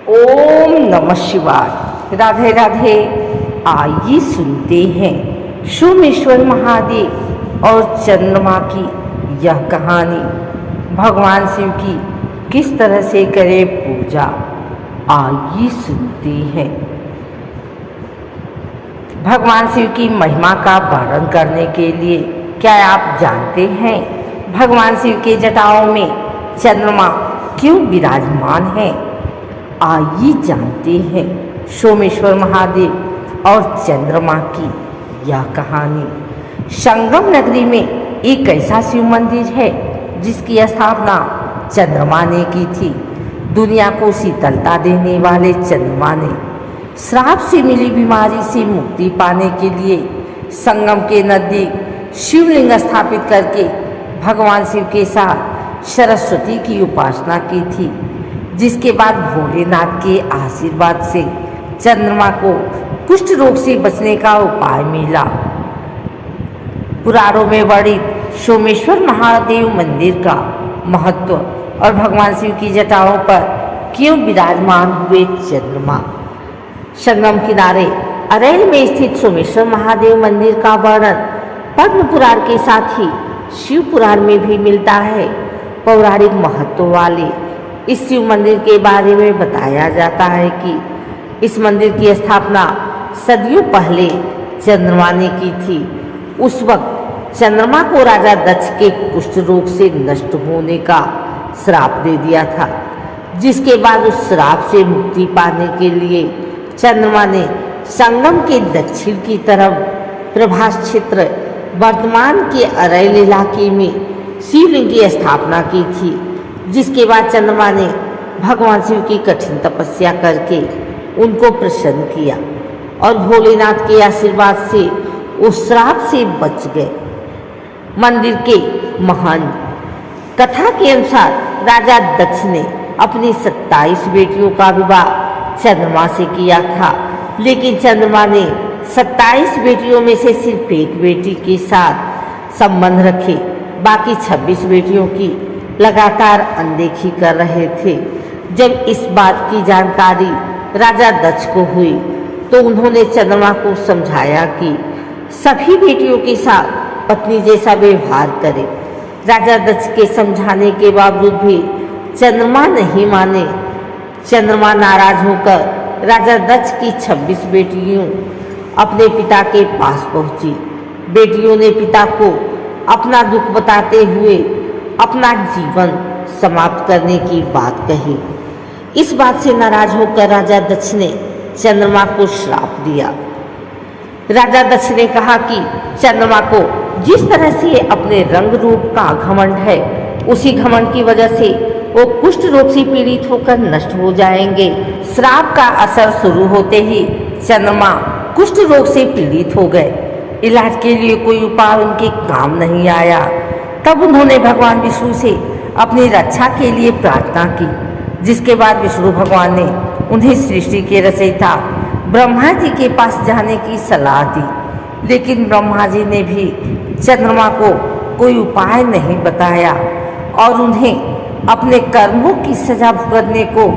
ओम नमः शिवाय। राधे राधे। आइए सुनते हैं सोमेश्वर महादेव और चंद्रमा की यह कहानी। भगवान शिव की किस तरह से करें पूजा, आइए सुनते हैं। भगवान शिव की महिमा का वर्णन करने के लिए क्या आप जानते हैं भगवान शिव के जटाओं में चंद्रमा क्यों विराजमान है? आइए जानते हैं सोमेश्वर महादेव और चंद्रमा की यह कहानी। संगम नगरी में एक ऐसा शिव मंदिर है जिसकी स्थापना चंद्रमा ने की थी। दुनिया को शीतलता देने वाले चंद्रमा ने श्राप से मिली बीमारी से मुक्ति पाने के लिए संगम के नजदीक शिवलिंग स्थापित करके भगवान शिव के साथ सरस्वती की उपासना की थी, जिसके बाद भोलेनाथ के आशीर्वाद से चंद्रमा को कुष्ठ रोग से बचने का उपाय मिला। पुराणों में वर्णित सोमेश्वर महादेव मंदिर का महत्व और भगवान शिव की जटाओं पर क्यों विराजमान हुए चंद्रमा। संगम किनारे अरैल में स्थित सोमेश्वर महादेव मंदिर का वर्णन पद्म पुराण के साथ ही शिव पुराण में भी मिलता है। पौराणिक महत्व वाले इस शिव मंदिर के बारे में बताया जाता है कि इस मंदिर की स्थापना सदियों पहले चंद्रमा ने की थी। उस वक्त चंद्रमा को राजा दक्ष के कुष्ठ रोग से नष्ट होने का श्राप दे दिया था, जिसके बाद उस श्राप से मुक्ति पाने के लिए चंद्रमा ने संगम के दक्षिण की तरफ प्रभास क्षेत्र वर्तमान के अरैल इलाके में शिवलिंग की स्थापना की थी, जिसके बाद चंद्रमा ने भगवान शिव की कठिन तपस्या करके उनको प्रसन्न किया और भोलेनाथ के आशीर्वाद से उस श्राप से बच गए। मंदिर के महान कथा के अनुसार राजा दक्ष ने अपनी 27 बेटियों का विवाह चंद्रमा से किया था, लेकिन चंद्रमा ने 27 बेटियों में से सिर्फ एक बेटी के साथ संबंध रखे, बाकी 26 बेटियों की लगातार अनदेखी कर रहे थे। जब इस बात की जानकारी राजा दक्ष को हुई तो उन्होंने चंद्रमा को समझाया कि सभी बेटियों के साथ पत्नी जैसा व्यवहार करे। राजा दक्ष के समझाने के बावजूद भी चंद्रमा नहीं माने। चंद्रमा नाराज होकर राजा दक्ष की 26 बेटियों अपने पिता के पास पहुंची। बेटियों ने पिता को अपना दुख बताते हुए अपना जीवन समाप्त करने की बात कही। इस बात से नाराज होकर राजा दक्ष ने चंद्रमा को श्राप दिया। राजा दक्ष ने कहा कि चंद्रमा को जिस तरह से अपने रंग रूप का घमंड है, उसी घमंड की वजह से वो कुष्ठ रोग से पीड़ित होकर नष्ट हो जाएंगे। श्राप का असर शुरू होते ही चंद्रमा कुष्ठ रोग से पीड़ित हो गए। इलाज के लिए कोई उपाय उनके काम नहीं आया। तब उन्होंने भगवान विष्णु से अपनी रक्षा के लिए प्रार्थना की, जिसके बाद विष्णु भगवान ने उन्हें सृष्टि के रचयिता ब्रह्मा जी के पास जाने की सलाह दी, लेकिन ब्रह्मा जी ने भी चंद्रमा को कोई उपाय नहीं बताया और उन्हें अपने कर्मों की सजा भुगतने को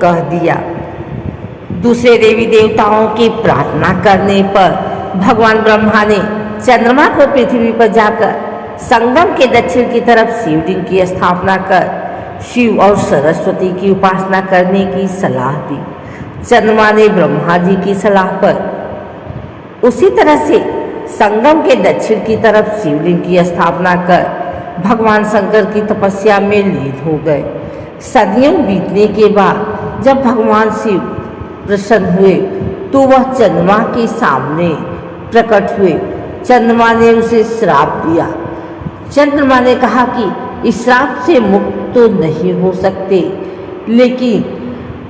कह दिया। दूसरे देवी देवताओं की प्रार्थना करने पर भगवान ब्रह्मा ने चंद्रमा को पृथ्वी पर जाकर संगम के दक्षिण की तरफ शिवलिंग की स्थापना कर शिव और सरस्वती की उपासना करने की सलाह दी। चंद्रमा ने ब्रह्मा जी की सलाह पर उसी तरह से संगम के दक्षिण की तरफ शिवलिंग की स्थापना कर भगवान शंकर की तपस्या में लीन हो गए। सदियों बीतने के बाद जब भगवान शिव प्रसन्न हुए तो वह चंद्रमा के सामने प्रकट हुए। चंद्रमा ने उसे श्राप दिया। चंद्रमा ने कहा कि इस श्राप से मुक्त तो नहीं हो सकते, लेकिन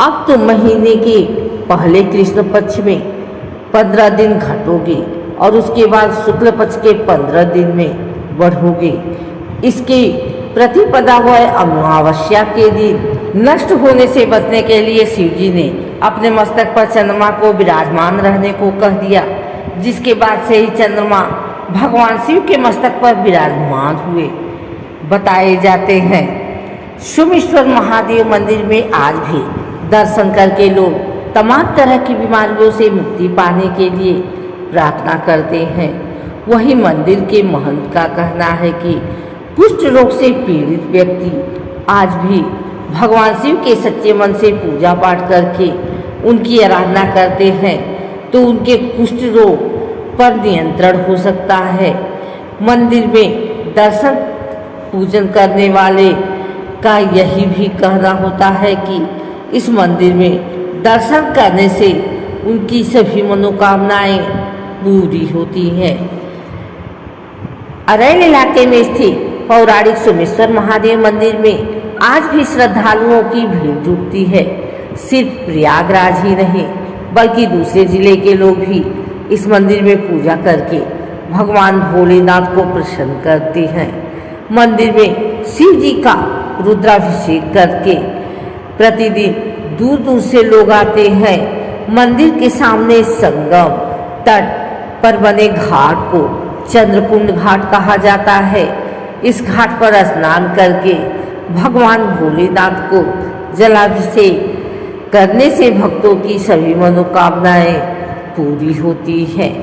अब तो महीने के पहले कृष्ण पक्ष में 15 दिन घटोगे और उसके बाद शुक्ल पक्ष के 15 दिन में बढ़ोगे। इसके प्रतिपदा हुए अमावस्या के दिन नष्ट होने से बचने के लिए शिव जी ने अपने मस्तक पर चंद्रमा को विराजमान रहने को कह दिया, जिसके बाद से ही चंद्रमा भगवान शिव के मस्तक पर विराजमान हुए। बताए जाते हैं सोमेश्वर महादेव मंदिर में आज भी दर्शन करके लोग तमाम तरह की बीमारियों से मुक्ति पाने के लिए प्रार्थना करते हैं। वहीं मंदिर के महंत का कहना है कि कुष्ठ रोग से पीड़ित व्यक्ति आज भी भगवान शिव के सच्चे मन से पूजा पाठ करके उनकी आराधना करते हैं तो उनके कुष्ठ रोग पर नियंत्रण हो सकता है। मंदिर में दर्शन पूजन करने वाले का यही भी कहना होता है कि इस मंदिर में दर्शन करने से उनकी सभी मनोकामनाएं पूरी होती हैं। अरैल इलाके में स्थित पौराणिक सोमेश्वर महादेव मंदिर में आज भी श्रद्धालुओं की भीड़ जुटती है। सिर्फ प्रयागराज ही नहीं बल्कि दूसरे जिले के लोग भी इस मंदिर में पूजा करके भगवान भोलेनाथ को प्रसन्न करते हैं। मंदिर में शिव जी का रुद्राभिषेक करके प्रतिदिन दूर दूर से लोग आते हैं। मंदिर के सामने संगम तट पर बने घाट को चंद्रकुंड घाट कहा जाता है। इस घाट पर स्नान करके भगवान भोलेनाथ को जलाभिषेक करने से भक्तों की सभी मनोकामनाएं पूरी होती हैं।